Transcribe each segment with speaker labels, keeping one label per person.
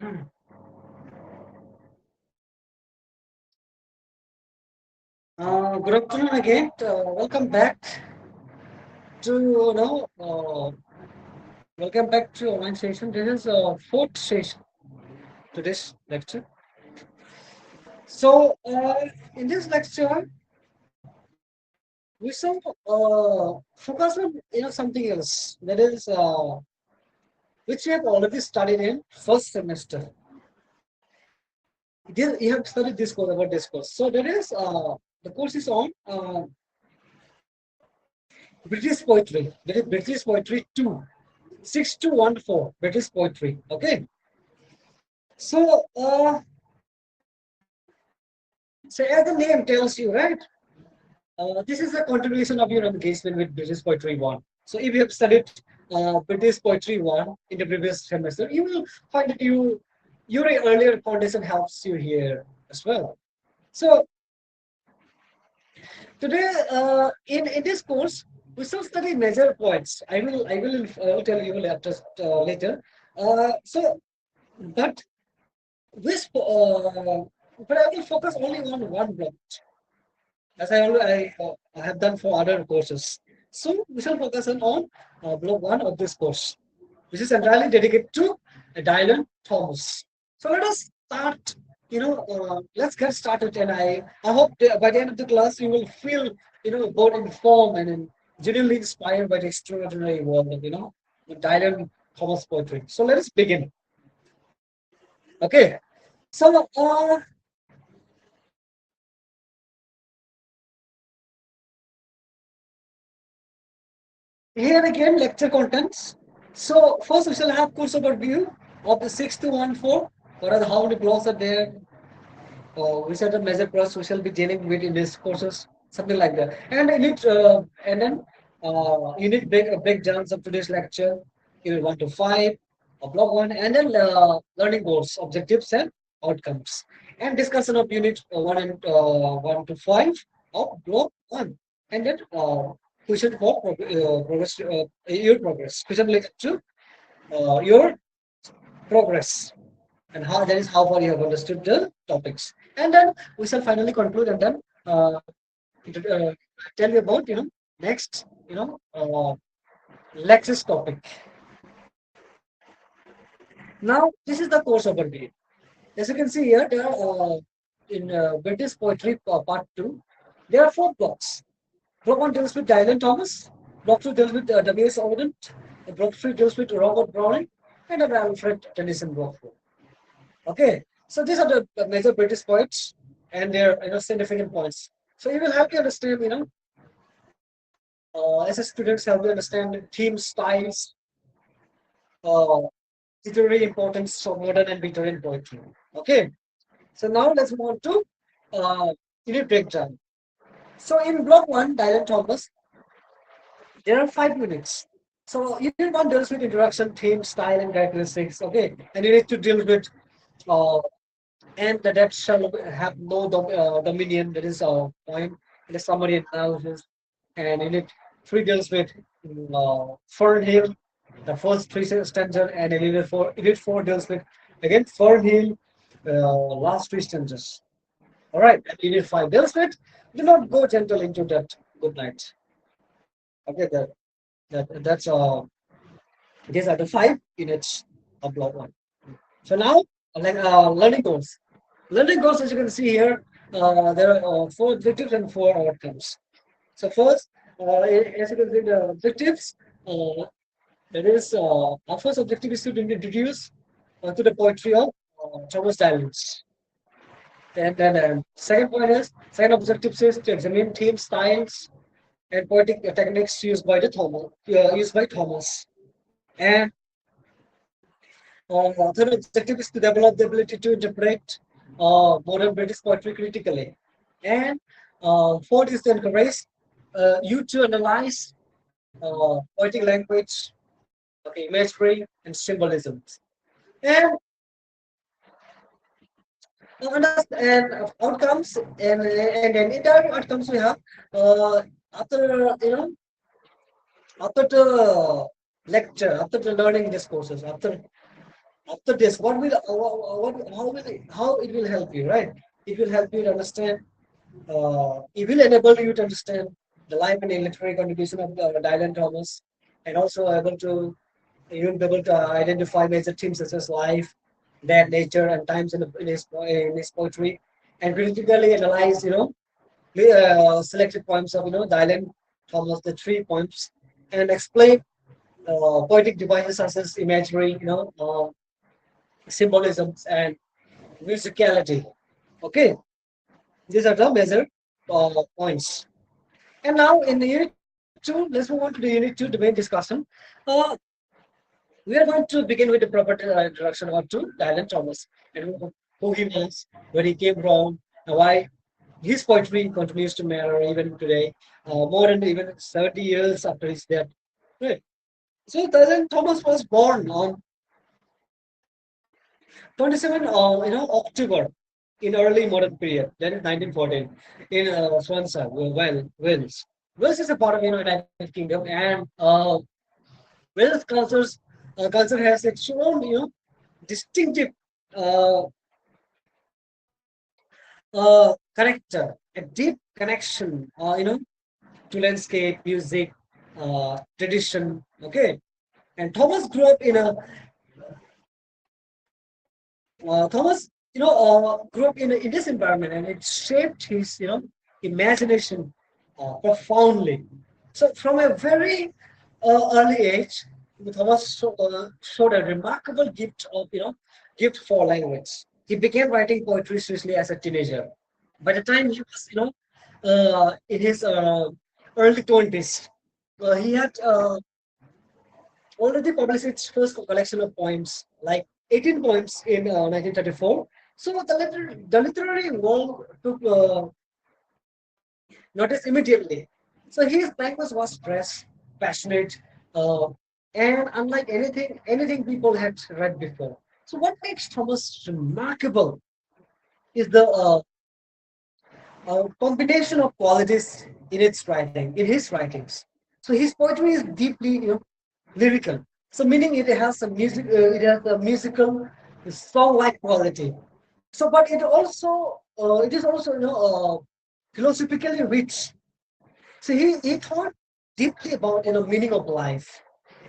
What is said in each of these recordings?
Speaker 1: Good afternoon again. Welcome back to welcome back to online session. This is fourth session to this lecture. So in this lecture, we shall focus on something else. That is which we have already studied in first semester. You have studied this course about this course. So that is the course is on British poetry. That is British poetry 2. 6214 British poetry. Okay. So, so as the name tells you, right? This is a continuation of your engagement with British Poetry 1. So if you have studied British Poetry 1 in the previous semester, you will find that your earlier foundation helps you here as well. So today, in this course, we shall study major poets. I will tell you later. So, but this but I will focus only on one block, as I have done for other courses. So we shall focus on block one of this course, which is entirely dedicated to Dylan Thomas. So let us start. Let's get started, and I hope by the end of the class you will feel both informed and genuinely inspired by the extraordinary work of Dylan Thomas poetry. So let us begin. Okay. So here again, lecture contents. So first we shall have course overview of the 6214. What are how many blocks are there? Which are the major blocks we shall be dealing with in these courses? Something like that. And then unit breakdowns of today's lecture. Unit 1 to 5, block 1, and then learning goals, objectives, and outcomes. And discussion of unit 1 and 1 to 5 of block 1. And then question for progress, your progress. Question related to your progress and how that is how far you have understood the topics. And then we shall finally conclude and then uh, tell you about next lectures topic. Now this is the course overview. As you can see here, there are in British poetry part 2, there are 4 blocks. Block 1 deals with Dylan Thomas. Block 2 deals with W.S. Auden. Block 3 deals with Robert Browning. And then Alfred Tennyson block 4. Okay, so these are the major British poets and their significant points. So it will help you understand, as a students help you understand the theme styles, uh, literary importance of modern and Victorian poetry. Okay, so now let's move on to unit breakdown. So in block 1, Dylan Thomas, there are 5 units. So unit 1 deals with introduction, theme, style, and characteristics. Okay, and you need to deal with uh, and that shall have no dominion. That is a point in the summary analysis. And unit 3 deals with Fernhill, the first 3 stanzas, and unit 4 deals with again Fernhill, last 3 stanzas. All right, and unit 5 deals with do not go gentle into that good night. Okay, that's these are the 5 units of block 1. So now, learning goals. Learning goals, as you can see here, there are 4 objectives and 4 outcomes. So first, as you can see, the objectives, that is, our first objective is to introduce to the poetry of Thomas Dylan's. And then second objective is to examine theme styles and poetic techniques used by Thomas. And third objective is to develop the ability to interpret modern British poetry critically. And fourth is to encourage you to analyze poetic language, okay, imagery, and symbolism. And outcomes and then entire outcomes we have after after the lecture, after the learning these courses, after After this, what will how will how it will help you, right? It will help you to understand. It will enable you to understand the life and literary contribution of Dylan Thomas, and also able to you will be able to identify major themes such as life, death, nature, and times in his poetry, and critically analyze, selected poems of Dylan Thomas, the three poems, and explain poetic devices such as imagery, symbolisms, and musicality. Okay, these are the major points. And now in the unit two, let's move on to the unit two, the main discussion. Uh, we are going to begin with the proper introduction about to Dylan Thomas and who he was, where he came from, and why his poetry continues to matter even today, more than even 30 years after his death. Right. So Dylan Thomas was born on 27 October in early modern period, that is 1914, in Swansea, Wales. Wales is a part of United Kingdom, and Wales culture has its own distinctive uh, character, a deep connection, to landscape, music, tradition. Okay, and Thomas grew up in a Thomas, grew up in this environment, and it shaped his, imagination profoundly. So, from a very early age, Thomas showed a remarkable gift for language. He began writing poetry seriously as a teenager. By the time he was, in his early 20s, he had already published its first collection of poems, like 18 poems in 1934. So the literary world took notice immediately. So his language was fresh, passionate, uh, and unlike anything people had read before. So what makes Thomas remarkable is the combination of qualities in his writings. So his poetry is deeply, lyrical. So meaning it has a musical, song-like quality. So, but it is also, philosophically rich. So he thought deeply about, meaning of life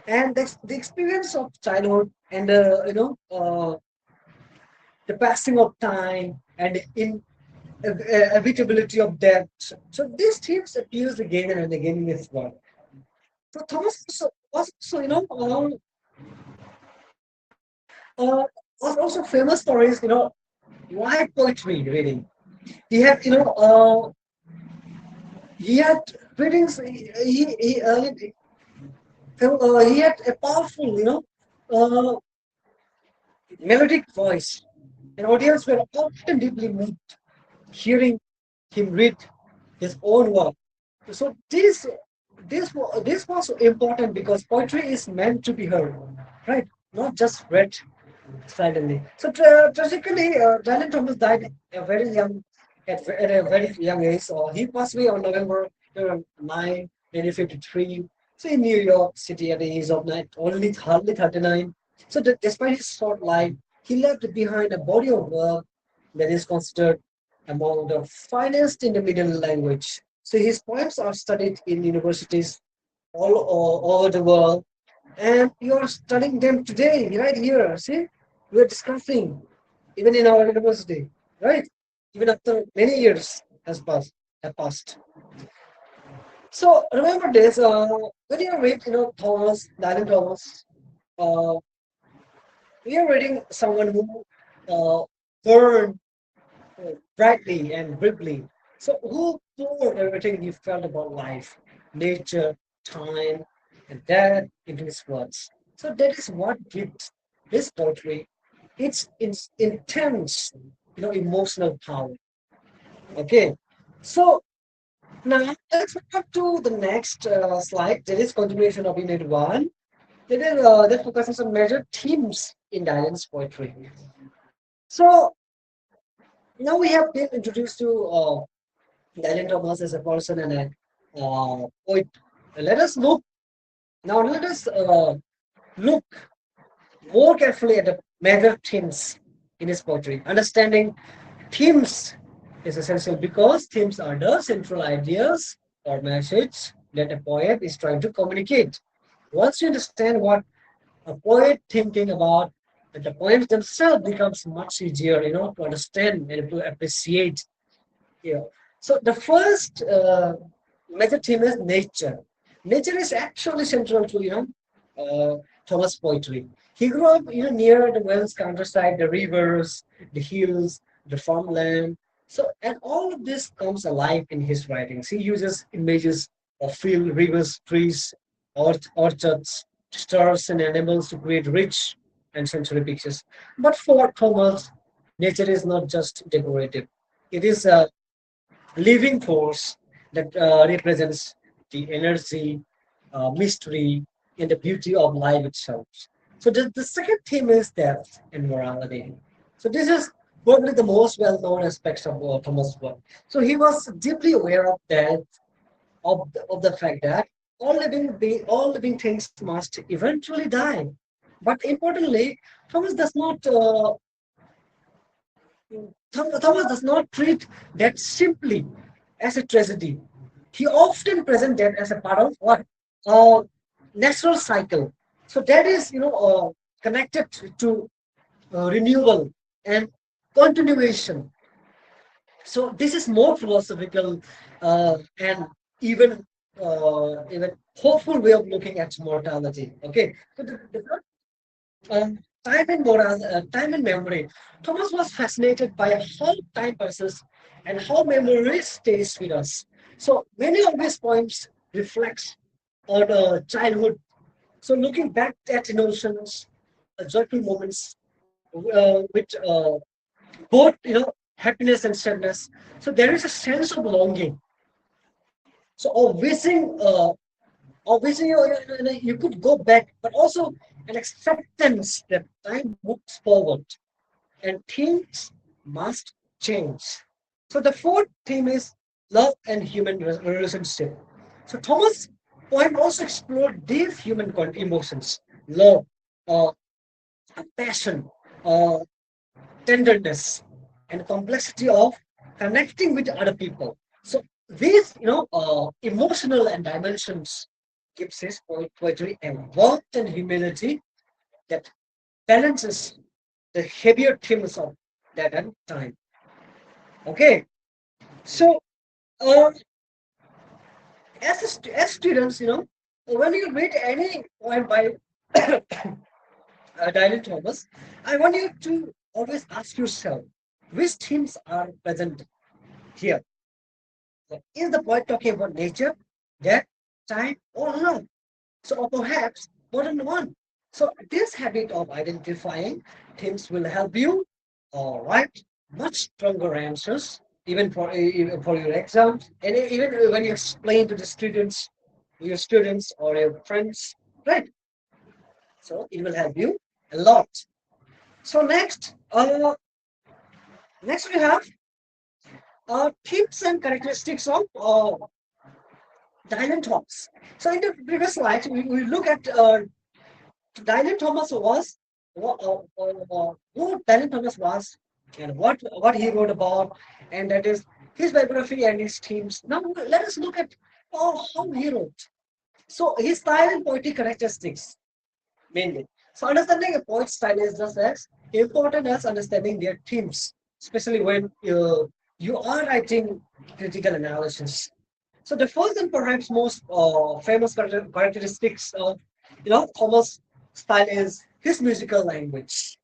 Speaker 1: and the experience of childhood and the passing of time and inevitability of death. So these themes appears again and again in his work. So Thomas was also, uh, was also famous for his, live poetry reading. He had, he had readings. He had a powerful, uh, melodic voice. An audience were often deeply moved hearing him read his own work. So this was important because poetry is meant to be heard, right? Not just read silently. So tragically, Dylan Thomas died at a very young age. He passed away on November 9, 1953. So in New York City at the age of only hardly 39. So despite his short life, he left behind a body of work that is considered among the finest in the middle language. So his poems are studied in universities all over the world, and you are studying them today, right here. See, we are discussing even in our university, right? Even after many years have passed. So remember this. When you read, Daniel Thomas, uh, we are reading someone who burned brightly and briefly. So who poured everything he felt about life, nature, time, and death into his words. So that is what gives his poetry its intense, emotional power. Okay. So now let's move on to the next slide. That is continuation of Unit 1. That focuses on major themes in Dylan's poetry. So now we have been introduced to Dylan Thomas as a person and a poet. Let us look now. Let us look more carefully at the major themes in his poetry. Understanding themes is essential because themes are the central ideas or message that a poet is trying to communicate. Once you understand what a poet thinking about, the poems themselves becomes much easier, to understand and to appreciate. Yeah. So the first major theme is nature. Nature is actually central to Thomas' poetry. He grew up near the Welsh countryside, the rivers, the hills, the farmland. So and all of this comes alive in his writings. He uses images of field, rivers, trees, orchards, stars, and animals to create rich and sensory pictures. But for Thomas, nature is not just decorative. It is a living force that represents the energy, mystery, and the beauty of life itself. So the second theme is death and morality. So this is probably the most well-known aspects of Thomas' work. So he was deeply aware of death, of the fact that all living things must eventually die. But importantly, Thomas does not Thomas does not treat that simply as a tragedy. He often presents that as a part of what? A natural cycle. So that is, connected to renewal and continuation. So this is more philosophical and even hopeful way of looking at mortality. Okay, so time and memory. Thomas was fascinated by how time passes and how memory stays with us. So many of his poems reflects on childhood. So looking back at innocence, joyful moments with both happiness and sadness. So there is a sense of longing. So of wishing you could go back, but also an acceptance that time moves forward and things must change. So the fourth theme is love and human relationship. So Thomas' poem also explored deep human emotions, love, uh, passion, uh, tenderness, and complexity of connecting with other people. So these, emotional and dimensions gives his poetry a warmth and humility that balances the heavier themes of that and time. Okay, so uh, as students, when you read any poem by Dylan Thomas, I want you to always ask yourself which themes are present here. So, is the poet talking about nature, death, time, or love? So, or perhaps more than one. So, this habit of identifying themes will help you write much stronger answers, even for your exams, and even when you explain to the students, your students or your friends, right? So, it will help you a lot. So, next we have themes and characteristics of Dylan Thomas. So, in the previous slide, we look at Dylan Thomas was who Dylan Thomas was and what he wrote about, and that is his biography and his themes. Now let us look at how he wrote. So his style and poetic characteristics mainly. So understanding a poet's style is just as important as understanding their themes, especially when you are writing critical analysis. So the first and perhaps most famous characteristics of Thomas' style is his musical language.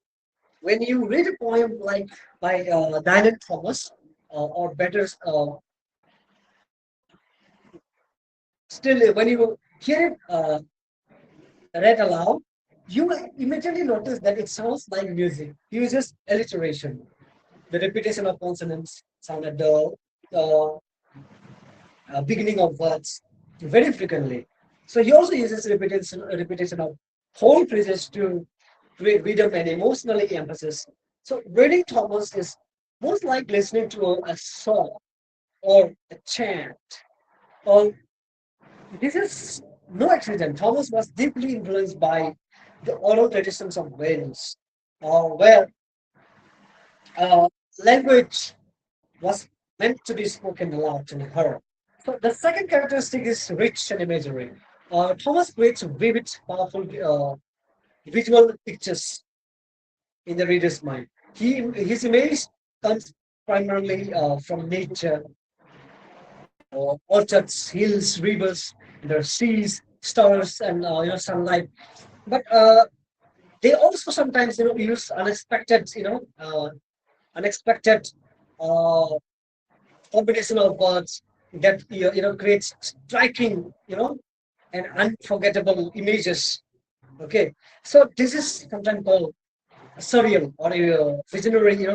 Speaker 1: When you read a poem like by Dylan Thomas, or better still, when you hear it read aloud, you will immediately notice that it sounds like music. He uses alliteration, the repetition of consonants sound at the uh, beginning of words very frequently. So he also uses repetition of whole phrases to create rhythm and emotionally emphasis. So reading Thomas is most like listening to a song or a chant. Or this is no accident. Thomas was deeply influenced by the oral traditions of Wales, where uh, language was meant to be spoken aloud and heard. So the second characteristic is rich and imagery. Thomas creates vivid, powerful visual pictures in the reader's mind. His image comes primarily from nature, orchards, hills, rivers, the seas, stars, and sunlight. But they also sometimes use unexpected uh, combination of words that creates striking and unforgettable images. Okay, so this is sometimes called surreal or visionary,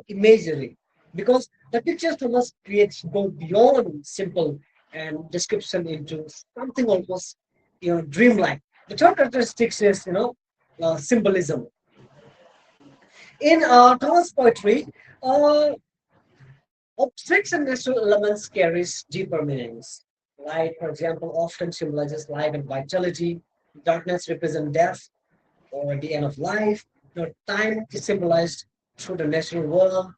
Speaker 1: imagery, because the pictures Thomas creates go beyond simple and description into something almost dreamlike. The third characteristics is symbolism. In Thomas poetry, uh, objects and natural elements carries deeper meanings. Light, for example, often symbolizes life and vitality. Darkness represents death or the end of life. Time is symbolized through the natural world,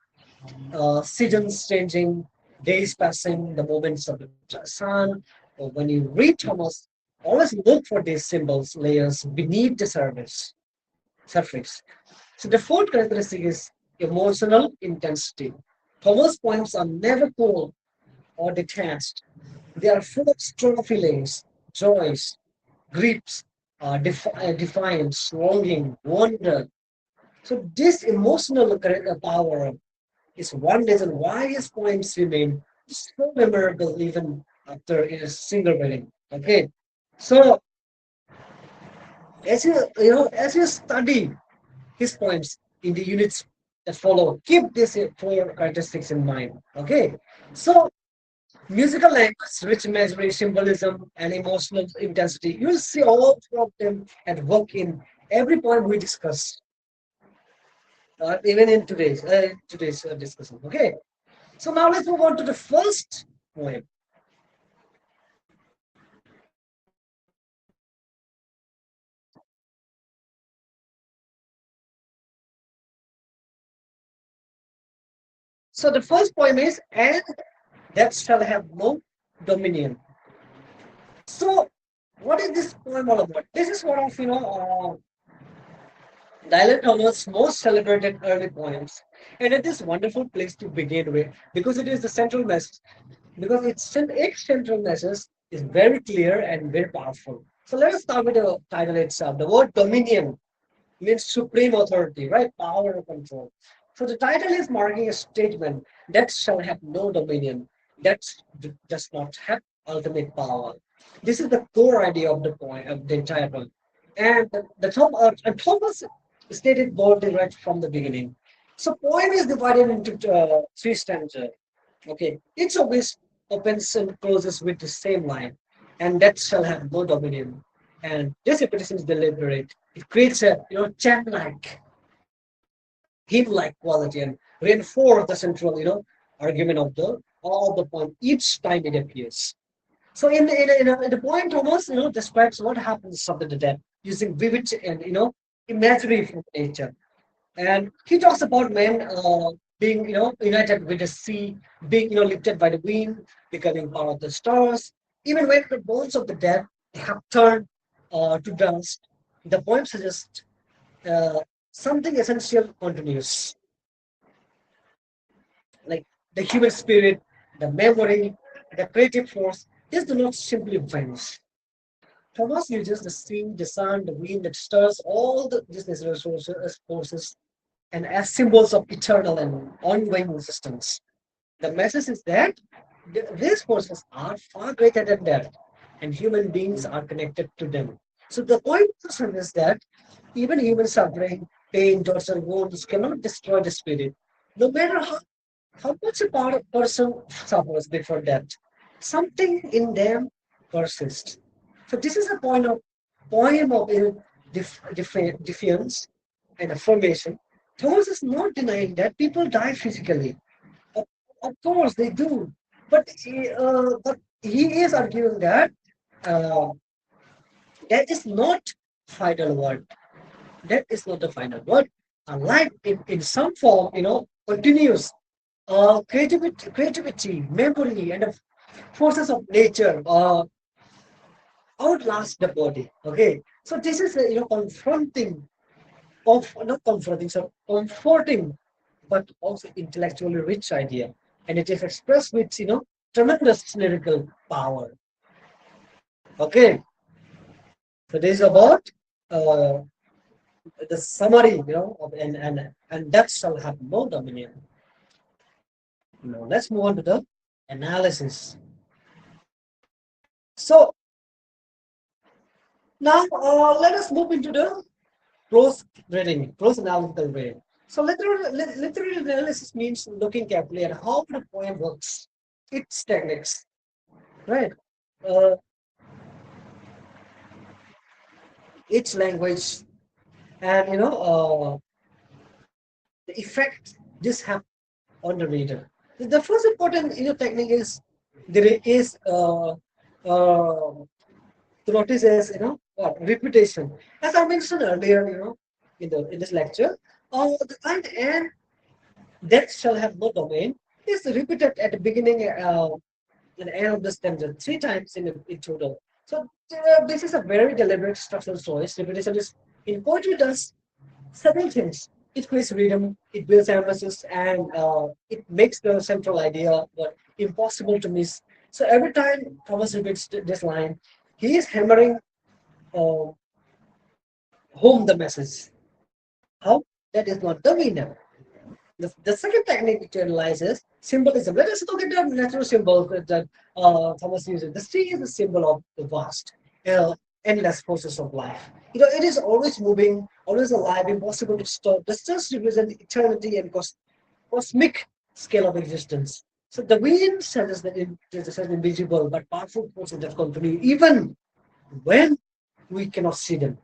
Speaker 1: seasons changing, days passing, the moments of the sun. When you read Thomas, always look for these symbols, layers beneath the surface. So the fourth characteristic is emotional intensity. Thomas' poems are never cold or detached. They are full of strong feelings, joys, griefs, defiance, longing, wonder. So this emotional power is one reason why his poems remain so memorable even after a single reading. Okay, so as you study his poems in the units that follow, keep these four characteristics in mind. Okay, so musical language, rich imagery, symbolism, and emotional intensity. You will see all four of them at work in every point we discuss, even in today's discussion. Okay, so now let's move on to the first poem. So the first poem is "And That Shall Have No Dominion." So what is this poem all about? This is one of Dylan Thomas' most celebrated early poems, and it is a wonderful place to begin with because it is the central message. Because its central message is very clear and very powerful. So let us start with the title itself. The word dominion means supreme authority, right? Power or control. So the title is marking a statement that shall have no dominion, that does not have ultimate power. This is the core idea of the point of the entire poem. And and Thomas stated boldly right from the beginning. So poem is divided into three stanzas. Okay, each of which opens and closes with the same line, and that shall have no dominion. And this repetition is deliberate. It creates a chant-like, hymn-like quality and reinforce the central argument of the poem each time it appears. So in the poem, Thomas describes what happens after the death using vivid and imagery from nature. And he talks about men being, united with the sea, being, lifted by the wind, becoming part of the stars. Even when the bones of the dead have turned to dust, the poem suggests uh, something essential continues, like the human spirit, the memory, the creative force. These do not simply vanish. Thomas uses the sea, the sun, the wind that stirs all these natural forces and as symbols of eternal and ongoing existence. The message is that these forces are far greater than death, and human beings are connected to them. So the point is that even human suffering, pain, torture, wounds cannot destroy the spirit. No matter how much a person suffers before death, something in them persists. So this is a poem of defiance and affirmation. Thomas is not denying that people die physically. Of, of course they do, but he is arguing that uh, that is not final word. That is not the final word. A life in some form, continues. Creativity, memory, and the forces of nature outlast the body. Okay, so this is confronting, not confronting, so comforting, but also intellectually rich idea, and it is expressed with tremendous lyrical power. Okay, so this is about uh, the summary, and that shall have no dominion. Now let's move on to the analysis. So now let us move into the prose analytical reading. So literary analysis means looking carefully at how the poem works, its techniques, right? Uh, its language, and the effect this have on the reader. The first important technique is there is to notice is what repetition. As I mentioned earlier, in this lecture, the and that shall have no domain is repeated at the beginning and end of the stanza three times in total. So this is a very deliberate structural choice. Repetition is in poetry does several things. It creates rhythm, it builds emphasis, and it makes the central idea what impossible to miss. So every time Thomas repeats this line, he is hammering uh, home the message. How? That is not the winner. The second technique which analyzes symbolism. Let us look at the natural symbol that Thomas uses. The sea is a symbol of the vast, uh, endless process of life. It is always moving, always alive, impossible to stop. The stars represent eternity and cosmic scale of existence. So the wind says that it is an invisible but powerful forces that continue even when we cannot see them.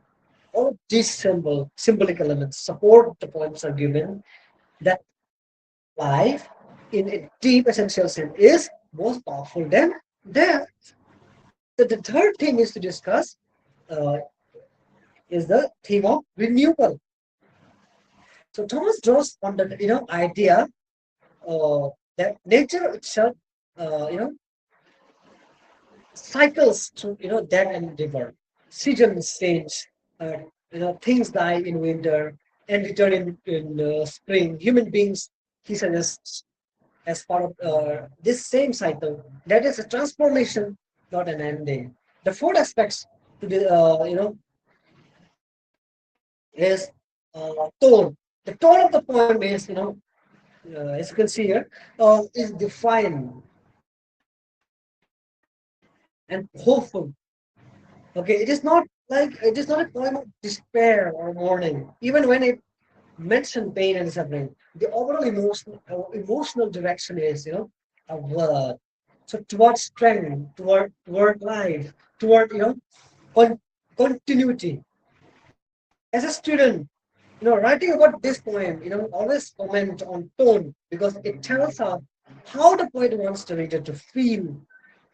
Speaker 1: All these symbolic elements support the poem's argument that life, in a deep essential sense, is more powerful than death. The third thing is to discuss uh, is the theme of renewal. So Thomas draws on the idea uh, that nature itself, uh, you know, cycles through death and rebirth. Seasons change. Things die in winter and return in spring. Human beings, he suggests, as part of this same cycle. That is a transformation, not an ending. The fourth aspects to the is tone. The tone of the poem is as you can see here is defined and hopeful. Okay, it is not a poem of despair or mourning. Even when it mentions pain and suffering, the overall emotional direction is a word. So towards strength, toward life, toward con- continuity. As a student, writing about this poem, always comment on tone because it tells us how the poet wants the reader to feel.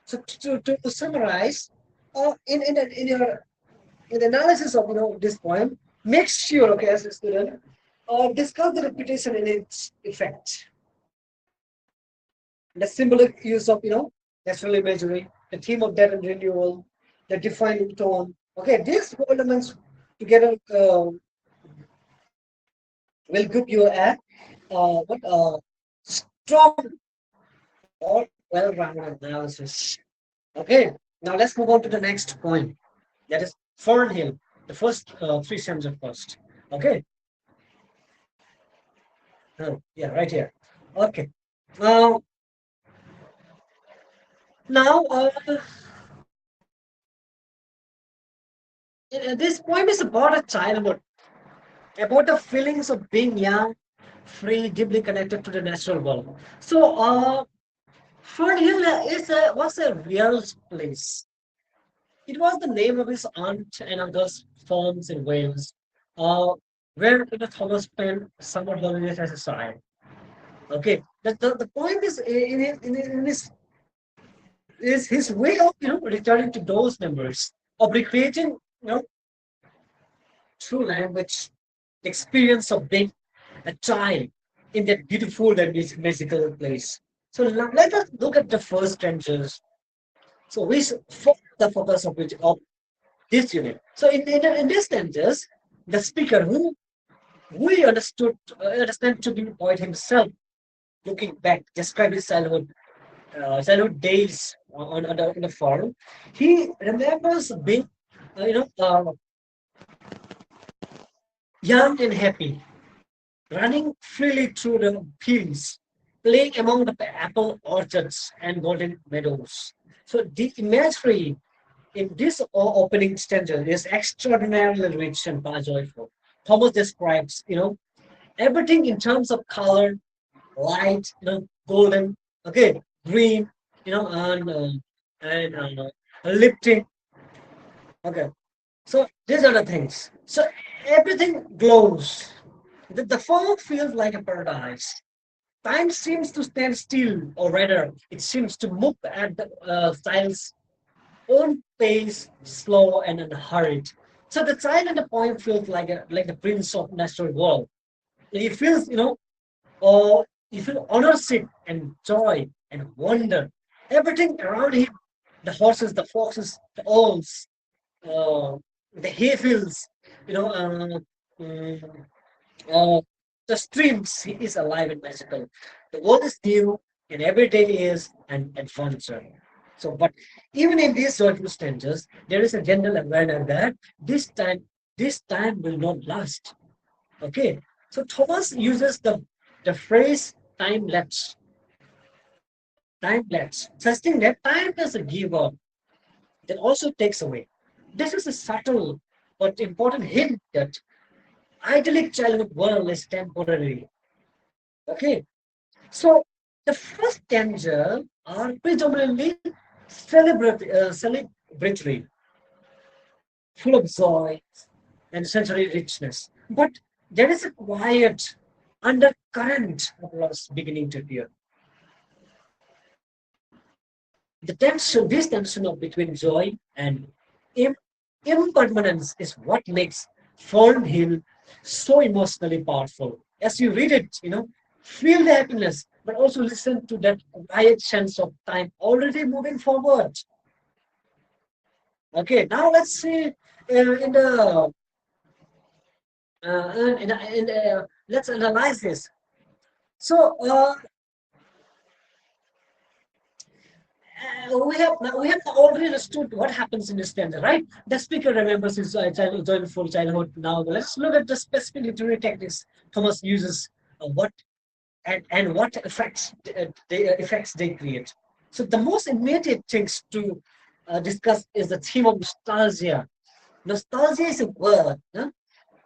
Speaker 1: So to summarize, in your in the analysis of this poem, make sure, okay, as a student, discuss the repetition in its effect, the symbolic use of natural imagery, the theme of death and renewal, the defined tone. Okay, these four elements together will give you a what strong or well-rounded analysis. Okay, now let's move on to the next point. That is Fernhill, the first three stanzas first. Okay, yeah, right here. Okay, now now this poem is about a childhood, about the feelings of being young, free, deeply connected to the natural world. So, Fernhill was a real place. It was the name of his aunt and uncle's farms in Wales, uh, where Thomas spent summer holidays as a child. Okay, the point is in his is his way of returning to those memories of recreating true language, the experience of being a child in that beautiful and magical place. So let us look at the first stanzas. So we the focus of this unit. So in these stanzas, the speaker who we understand to be the poet himself, looking back, describe his childhood days in the farm. He remembers being, young and happy, running freely through the fields, playing among the apple orchards and golden meadows. So the imagery in this opening stanza is extraordinarily rich and joyful. Thomas describes, everything in terms of color, light, golden, okay, green, and lifting, okay. So these are the things. So everything glows. The fog feels like a paradise. Time seems to stand still, or rather, it seems to move at the child's own pace, slow and unhurried. So the child in the poem feels like the prince of natural world. He feels, or he feels ownership and joy and wonder. Everything around him, the horses, the foxes, the owls, uh, the hay fields, you know, mm, uh, the streams, he is alive and magical. The world is new, and every day is an adventure. So, but even in these circumstances, there is a general awareness that this time, this time will not last. Okay, so Thomas uses the phrase time lapse, time lapse, suggesting that time is a giver that also takes away. This is a subtle but important hint that idyllic childhood world is temporary. Okay, so the first stanza are predominantly celebratory, full of joy and sensory richness. But there is a quiet undercurrent of loss beginning to appear. This tension of between joy and im- impermanence is what makes Fern Hill so emotionally powerful. As you read it, feel the happiness, but also listen to that quiet sense of time already moving forward. Okay, now let's see in the let's analyze this. So we have already understood what happens in this stanza, right? The speaker remembers his joyful childhood. Now let's look at the specific literary techniques Thomas uses, what and what effects they create. So the most immediate things to discuss is the theme of nostalgia. Nostalgia is a word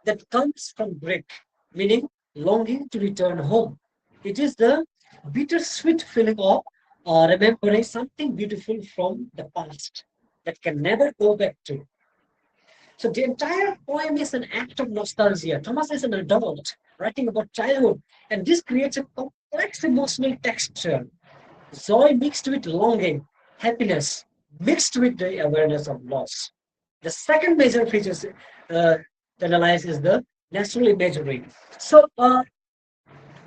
Speaker 1: that comes from Greek, meaning longing to return home. It is the bittersweet feeling of remembering something beautiful from the past that can never go back to. So the entire poem is an act of nostalgia. Thomas is an adult writing about childhood, and this creates a complex emotional texture. Joy mixed with longing, happiness mixed with the awareness of loss. The second major feature to analyze is the natural imagery. So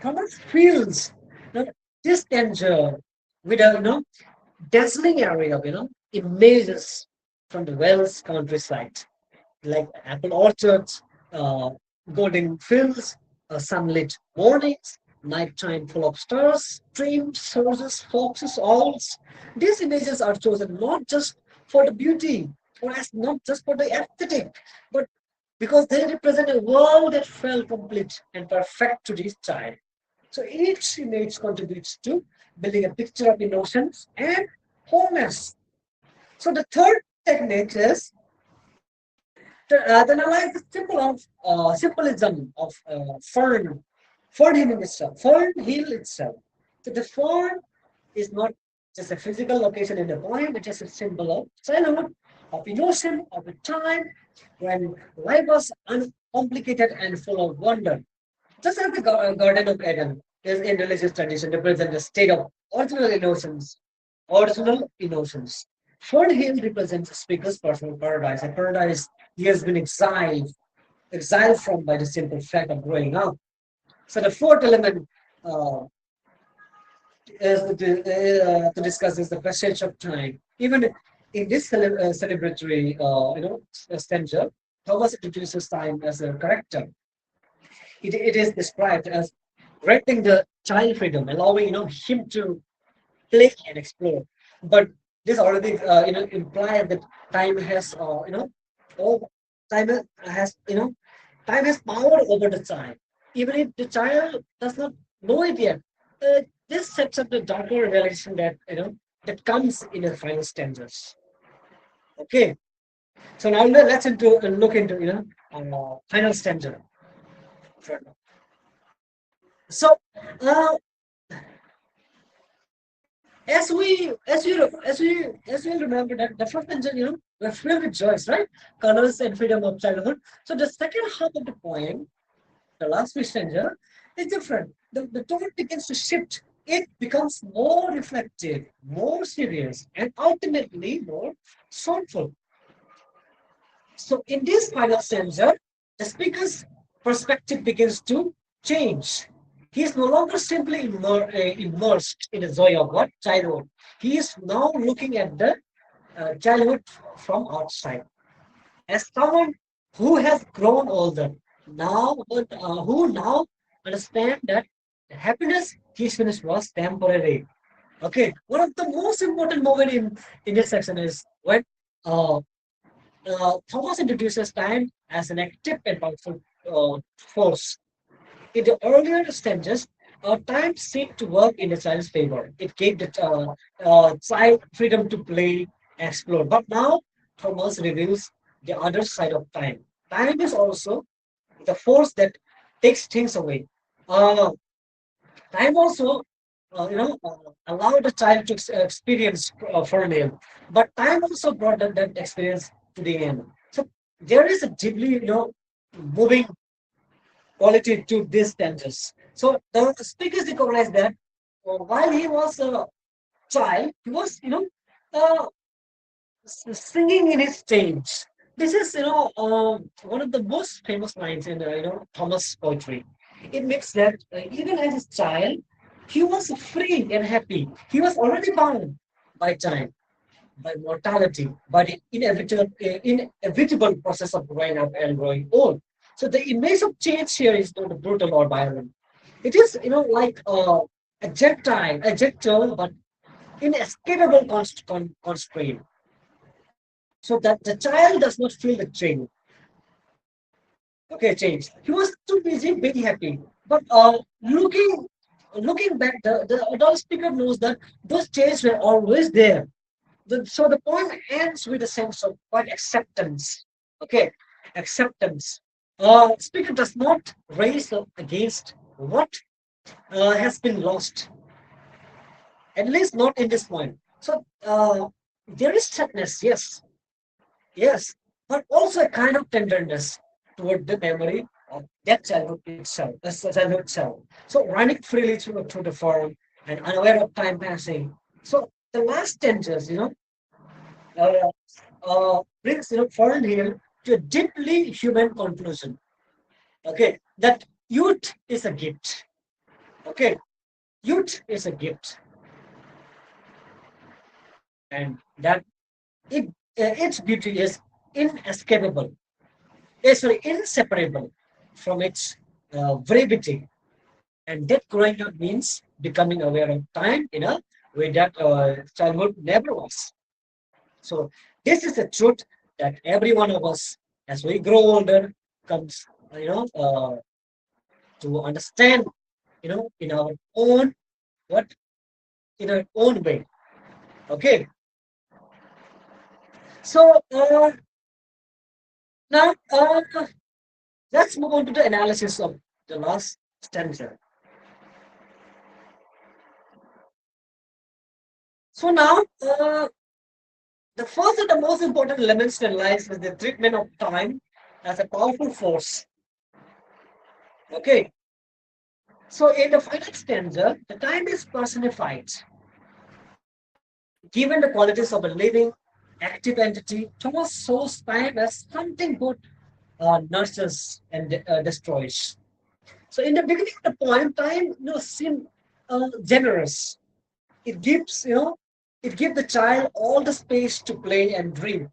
Speaker 1: Thomas feels that this danger with a dazzling area of images from the Wales countryside, like apple orchards, uh, golden fields, sunlit mornings, nighttime full of stars, streams, horses, foxes, owls. These images are chosen not just for the beauty, or as not just for the aesthetic, but because they represent a world that felt complete and perfect to this child. So each image contributes to building a picture of innocence and wholeness. So the third technique is to analyze the symbolism of Fern Hill itself. Fern Hill itself. So the fern is not just a physical location in the poem, it is a symbol of childhood, of innocence, of a time when life was uncomplicated and full of wonder. Just as the Garden of Eden is in religious tradition represents the state of original innocence, original innocence. Fern Hill represents the speaker's personal paradise, a paradise he has been exiled, exiled from by the simple fact of growing up. So the fourth element uh, to discuss is the passage of time. Even in this celebratory, stanza, Thomas introduces time as a character. It is described as granting the child freedom, allowing him to play and explore. But this already implies that time has all time has time has power over the child, even if the child does not know it yet. This sets up the darker realization that that comes in the final stanzas. Okay, so now let's look into final stanza. So uh, as we remember that the first stanza, we're filled with joys, right? Colors and freedom of childhood. So the second half of the poem, the last three stanza, is different. The tone begins to shift. It becomes more reflective, more serious, and ultimately more soulful. So in this final stanza, the speaker's perspective begins to change. He is no longer simply immersed in the joy of what childhood. He is now looking at the childhood from outside as someone who has grown older now, but who now understand that the happiness he finished was temporary. Okay, one of the most important moment in this section is when uh, Thomas introduces time as an active and powerful force. In the earlier stages, time seemed to work in the child's favor. It gave the child freedom to play, explore. But now, Thomas reveals the other side of time. Time is also the force that takes things away. Uh, Time also, allow the child to experience for an end, but time also brought that experience to the end. So there is a deeply, moving quality to these stanzas. So the speakers recognize that while he was a child, he was, uh, singing in his stage. This is, one of the most famous lines in, Thomas poetry. It makes that even as a child, he was free and happy. He was already bound by time, by mortality, by the inevitable process of growing up and growing old. So the image of change here is not brutal or violent. It is, like a gentle but inescapable constraint. So that the child does not feel the change. Okay, change. He was too busy being happy. But looking back, the adult speaker knows that those changes were always there. So the poem ends with a sense of quite acceptance. Okay, acceptance. Speaker does not raise up against what has been lost, at least not in this point. So there is sadness, yes, yes, but also a kind of tenderness toward the memory of that childhood itself, childhood itself. So running freely through the forum and unaware of time passing. So the last 10 years, uh, brings foreign here to a deeply human conclusion. Okay, that youth is a gift. Okay, youth is a gift, and that its beauty is inescapable. Sorry, inseparable from its brevity. And that growing up means becoming aware of time in a way that childhood never was. So this is the truth that every one of us, as we grow older, comes, to understand, in our own what in our own way. Okay. So now let's move on to the analysis of the last stanza. So now the first and the most important elements in life is the treatment of time as a powerful force. Okay. So in the final stanza, the time is personified. Given the qualities of a living, active entity, Thomas shows time as something good, nurtures and destroys. So in the beginning of the poem, time seem generous. It gives it gives the child all the space to play and dream.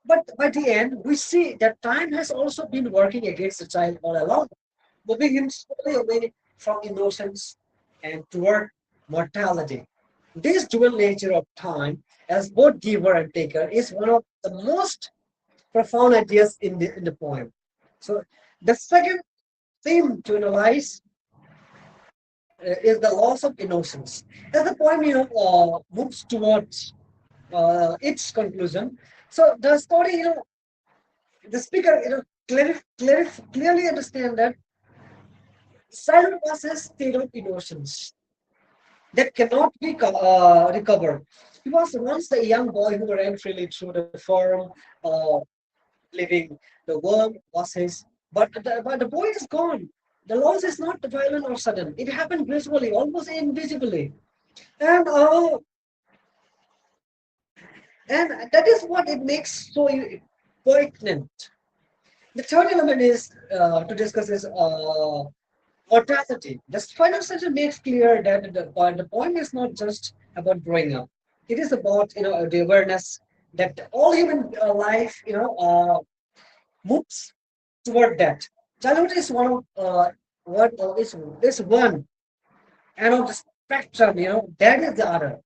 Speaker 1: But by the end, we see that time has also been working against the child all along, moving him slowly away from innocence and toward mortality. This dual nature of time, as both giver and taker, is one of the most profound ideas in the poem. So the second theme to analyze is the loss of innocence. As the poem moves towards its conclusion, so the story the speaker clearly understand that silent was a state of innocence that cannot be recovered. He was once the young boy who ran freely through the forum, uh, living. The worm was his, but the boy is gone. The loss is not violent or sudden. It happened gradually, almost invisibly, and and that is what it makes so poignant. The third element is to discuss is mortality. The final sentence makes clear that the point is not just about growing up. It is about the awareness that all human life moves toward that. Childhood is one of what is one, and of the spectrum. That is the other.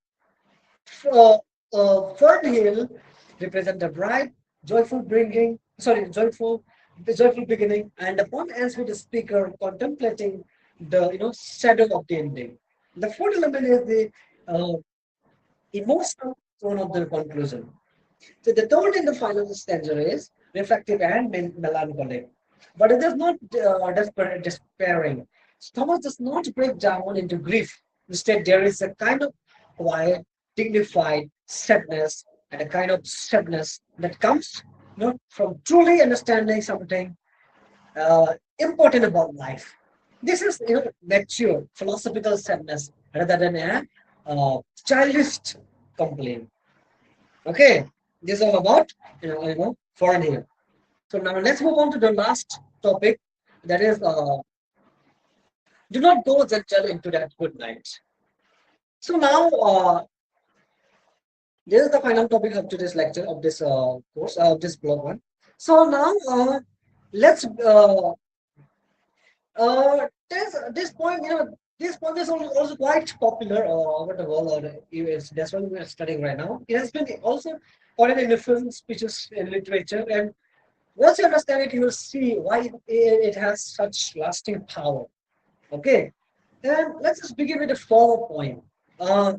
Speaker 1: Uh, Fern Hill represent the bright, joyful bringing, sorry, the joyful beginning, and the poem ends with the speaker contemplating the shadow of the ending. The fourth element is the uh, emotional tone of the conclusion. So the tone in the final stanza is reflective and melancholic, but it is not despairing. Thomas does not break down into grief. Instead, there is a kind of quiet, dignified sadness, and a kind of sadness that comes from truly understanding something important about life. This is mature philosophical sadness rather than a childish complaint. Okay, this is all about foreign here. So now let's move on to the last topic. That is, do not go gentle into that good night. So now this is the final topic of today's lecture of this course of this blog one. So now let's this point this point is also quite popular over the world or US. That's what we are studying right now. It has been also foreign in the film, speeches, and literature, and once you understand it, you will see why it has such lasting power. Okay, and let's just begin with the form point. Uh,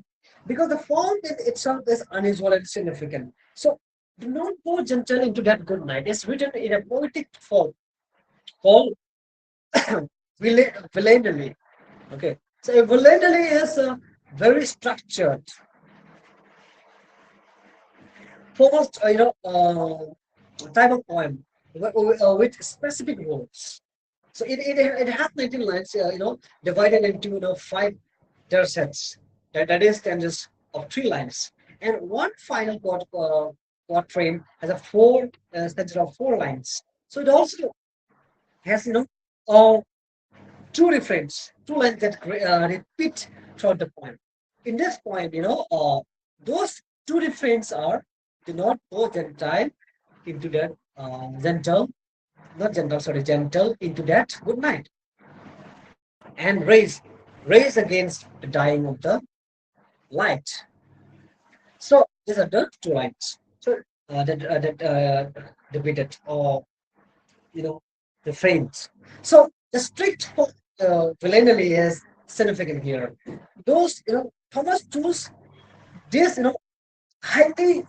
Speaker 1: because the form in itself is unusual and significant. So do not go gentle into that good night. It's written in a poetic form called villainly. Okay, so villainly is very structured, almost type of poem with specific rules. So it has 19 lines, divided into five sets. That is stanzas of 3 lines, and one final quatrain has a four stanza of 4 lines. So it also has uh, two refrains, 2 lines that repeat throughout the poem. In this poem, those two refrains are do not go gentle into that gentle, not gentle, sorry, gentle into that good night, and raise against the dying of the light. So these are the 2 lines. So that debated or you know the frames. So the strict villainy is significant here. Those Thomas chose this highly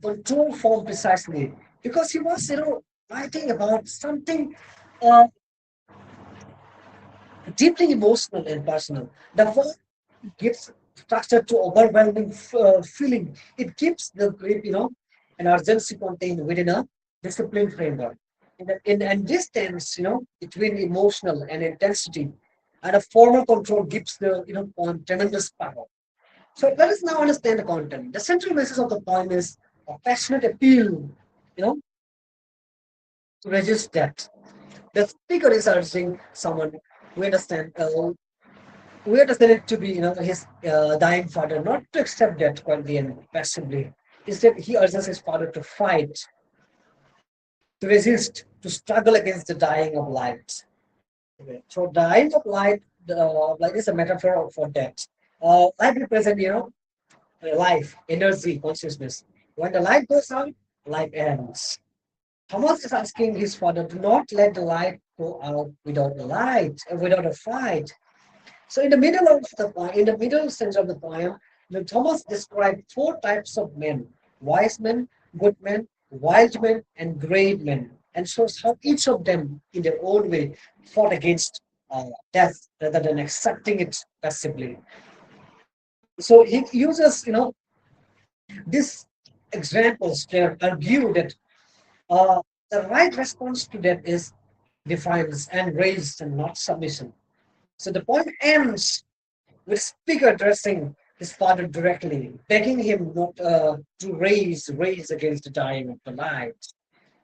Speaker 1: controlled form precisely because he was writing about something uh, deeply emotional and personal. The form gives structure to overwhelming feeling. It keeps the grip, and urgency contained within a disciplined framework. And this tense, between emotional and intensity, and a formal control gives the poem tremendous power. So let us now understand the content. The central message of the poem is a passionate appeal, you know, resist that. The speaker is urging someone who understand, we understand it to be, his dying father, not to accept that quietly and passively. Instead, he urges his father to fight, to resist, to struggle against the dying of light. Okay. So dying of light, light is a metaphor for death. Light represents, life, energy, consciousness. When the light goes out, life ends. Thomas is asking his father, do not let the light go out without a light, without a fight. So in the middle sense of the poem, Thomas described four types of men: wise men, good men, wild men, and great men, and shows how each of them, in their own way, fought against death rather than accepting it passively. So he uses, these examples to argue that the right response to that is defiance and raise and not submission. So the poem ends with speaker addressing his father directly, begging him not to raise against the dying of the light.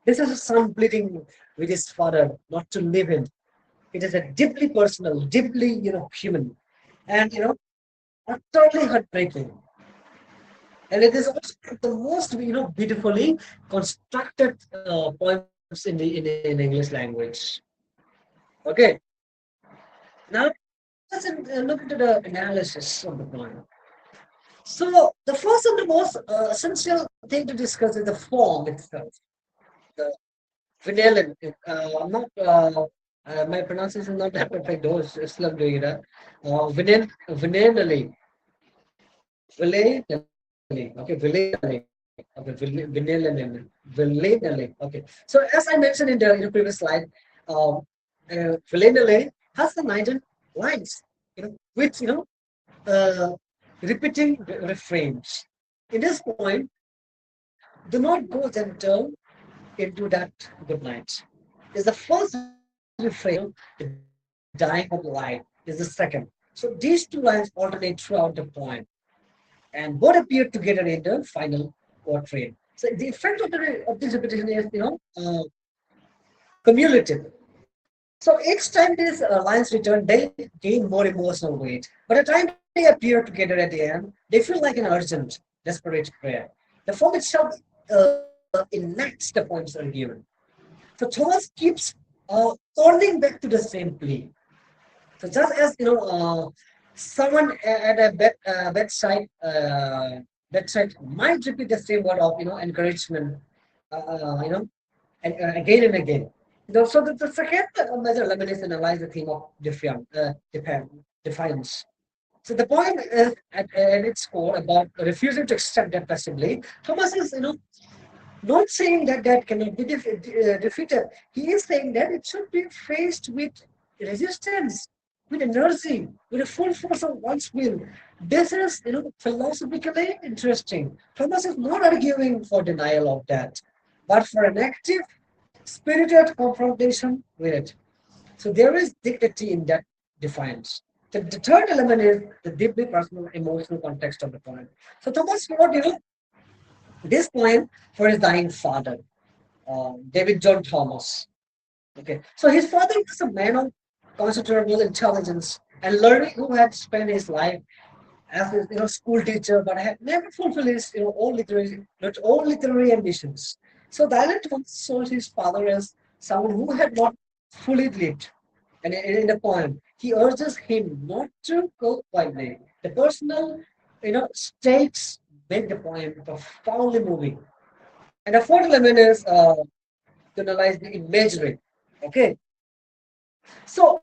Speaker 1: This is a son pleading with his father not to live in. It is a deeply personal, deeply human, and utterly heartbreaking. And it is also the most beautifully constructed poems in English language. Okay, now let's look into the analysis of the poem. So the first and the most essential thing to discuss is the form itself. The vanillin. I'm not. My pronunciation is not that perfect. Though it's still I'm doing it. Vanillin. Vanillin. Okay, vanillin. Okay, vanillin. Vanillin. Okay. So as I mentioned in the previous slide, um, vanillin has the 19 lines. Which uh, repeating refrains. In this point, do not go gentle into that good night. Is the first refrain, the dying of light, is the second. So these two lines alternate throughout the poem, and both appear together in the final quatrain. So the effect of this repetition is, cumulative. So each time these lines return, they gain more emotional weight. By the time they appear together at the end, they feel like an urgent, desperate prayer. The form itself enacts the poem's argument. So Thomas keeps turning back to the same plea. So just as someone at a bedside might repeat the same word of encouragement, and again and again. So the second major element is analyze the theme of defiance. So the point is at its core about refusing to accept that passively. Thomas is not saying that that cannot be defeated. He is saying that it should be faced with resistance, with energy, with the full force of one's will. This is, philosophically interesting. Thomas is not arguing for denial of that, but for an active, spirited confrontation with it. So there is dignity in that defiance. The third element is the deeply personal, emotional context of the poem. So Thomas wrote, this poem for his dying father, David John Thomas. Okay, so his father was a man of considerable intelligence and learning who had spent his life as a school teacher, but had never fulfilled his own literary ambitions. So the island once saw his father as someone who had not fully lived. And in the poem, he urges him not to go quietly. The personal, stakes make the poem profoundly moving. And the fourth element is to analyze the imagery. Okay, so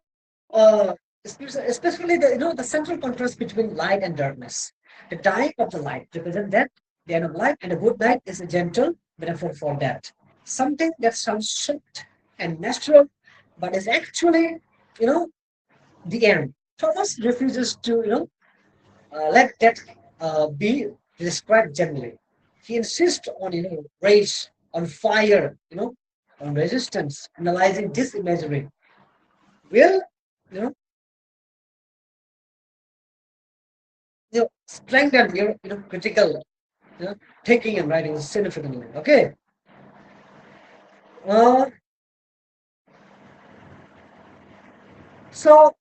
Speaker 1: especially the the central contrast between light and darkness. The dying of the light represents that the end of life, and the good night is a gentle metaphor for that. Something that sounds soft and natural, but is actually you know the end. Thomas refuses to let that be described generally. He insists on rage, on fire, on resistance, analyzing this imagery. Will you know strengthen your critical thinking and writing significantly. Okay. So,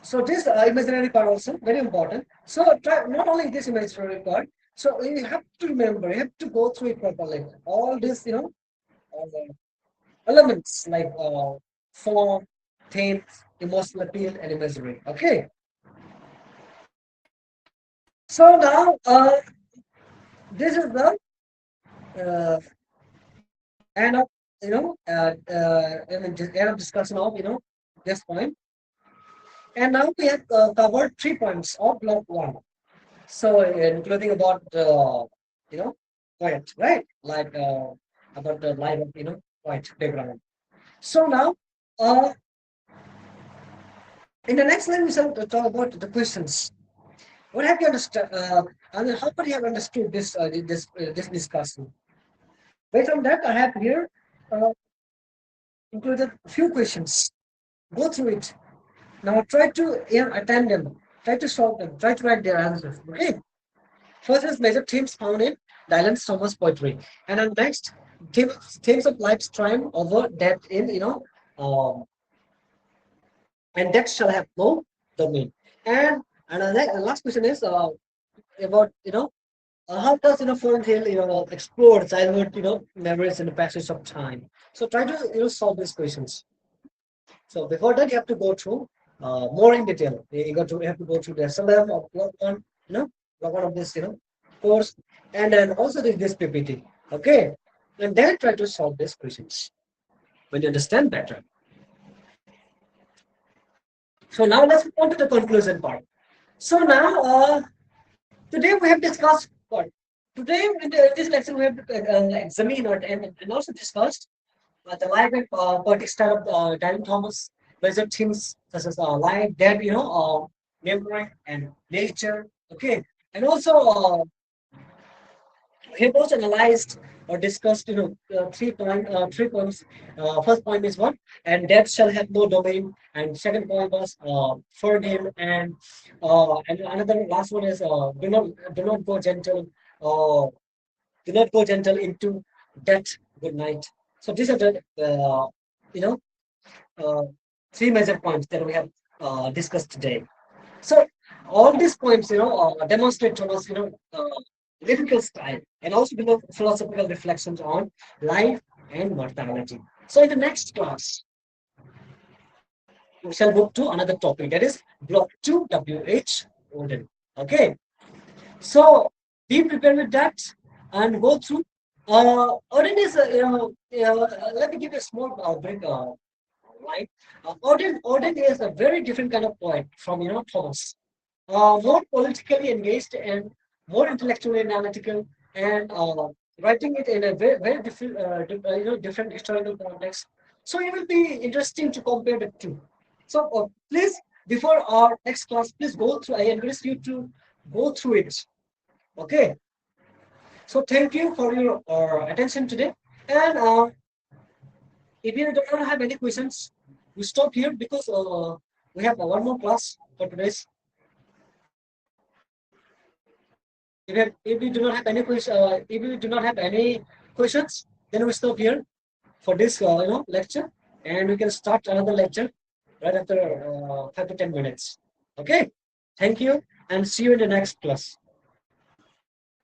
Speaker 1: so this imaginary part also very important. So try not only this imaginary part. So you have to remember, you have to go through it properly. All this, elements like form, theme, emotional appeal, and imagery. Okay. So now, this is the uh, end of end of discussion of this point. And now we have covered 3 points of block one. So including about you know quiet, right? Like about the light of white background. So now in the next line we shall talk about the questions. What have you understood? And how could you have understood this discussion? Based on that, I have here uh, included a few questions. Go through it. Now try to attend them. Try to solve them. Try to write their answers. Okay. First is major themes found in Dylan Thomas poetry, and then next themes of life's triumph over death in um, and death shall have no domain. And the last question is about how does Foreign Hill explore childhood memories in the passage of time. So try to solve these questions. So before that, you have to go through more in detail. You have to go through the SLM of block one, block one of this course, and then also this PPT. Okay, and then try to solve these questions when you understand better. So now let's move on to the conclusion part. So now today we have discussed what? Today in this lesson we have examined and also discussed the life and poetic style of Dylan Thomas, major themes such as life, death, memory and nature. Okay, and also he have also analyzed or discussed 3 points. First point is what, and death shall have no domain, and second point was for him, and another last one is do not go gentle. Uh, do not go gentle into death. Good night. So these are the you know uh, three major points that we have discussed today. So all these points, demonstrate to us, lyrical style and also philosophical reflections on life and mortality. So in the next class, we shall move to another topic that is Block 2 WH Odin. Okay. So be prepared with that and go through. Odin is, let me give you a small break. Right? Odin is a very different kind of poet from Thomas. More politically engaged and more intellectually analytical, and writing it in a very different, different historical context. So it will be interesting to compare the two. So please, before our next class, please go through. I encourage you to go through it. Okay. So thank you for your attention today. And if you don't have any questions, we stop here because we have one more class for today's. If we do not have any questions, if we do not have any questions, then we stop here for this lecture, and we can start another lecture right after 5 to 10 minutes. Okay, thank you, and see you in the next class.